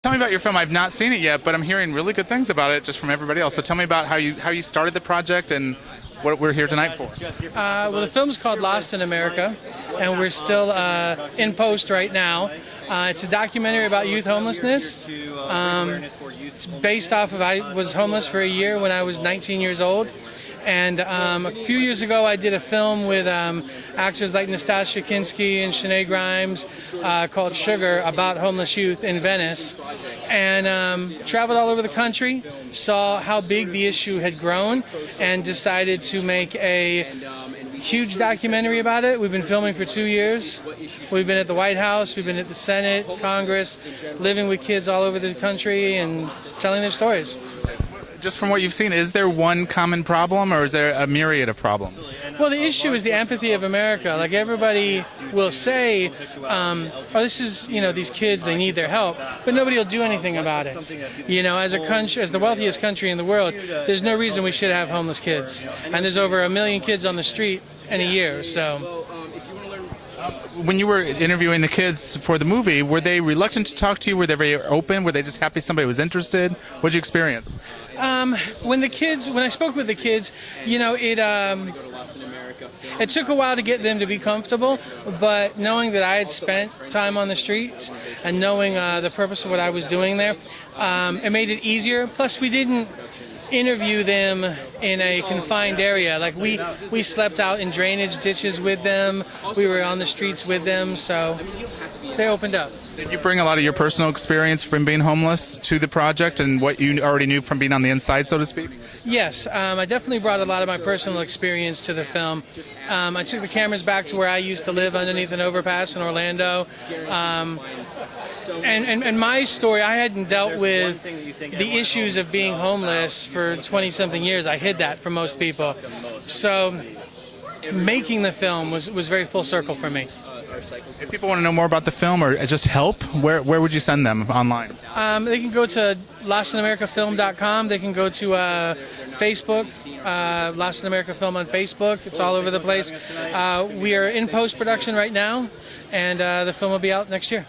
Tell me about your film. I've not seen it yet, but I'm hearing really good things about it just from everybody else. So tell me about how you started the project and what we're here tonight for. Well, the film's called Lost in America, and we're still in post right now. It's a documentary about youth homelessness. It's based off of I was homeless for a year when I was 19 years old. And a few years ago, I did a film with actors like Nastassja Kinski and Shanae Grimes called Sugar about homeless youth in Venice. And traveled all over the country, saw how big the issue had grown, and decided to make a huge documentary about it. We've been filming for 2 years. We've been at the White House, we've been at the Senate, Congress, living with kids all over the country and telling their stories. Just from what you've seen, is there one common problem or is there a myriad of problems? Well, the issue is the empathy of America. Like, everybody will say, oh, this is, these kids, they need their help, but nobody will do anything about it. As a country, as the wealthiest country in the world, there's no reason we should have homeless kids. And there's over 1 million kids on the street in a year, so. When you were interviewing the kids for the movie, were they reluctant to talk to you? Were they very open? Were they just happy somebody was interested? What did you experience? When I spoke with the kids, it took a while to get them to be comfortable, but knowing that I had spent time on the streets and knowing the purpose of what I was doing there, it made it easier. Plus, we didn't interview them in a confined area. Like, we slept out in drainage ditches with them. We were on the streets with them, so they opened up. Did you bring a lot of your personal experience from being homeless to the project and what you already knew from being on the inside, so to speak? Yes, I definitely brought a lot of my personal experience to the film. I took the cameras back to where I used to live underneath an overpass in Orlando. And my story, I hadn't dealt with the issues of being homeless for 20-something years. I hid that from most people. So making the film was very full circle for me. If people want to know more about the film or just help, where would you send them online? They can go to lostinamericafilm.com. They can go to Facebook, Lost in America Film on Facebook. It's all over the place. We are in post-production right now, and the film will be out next year.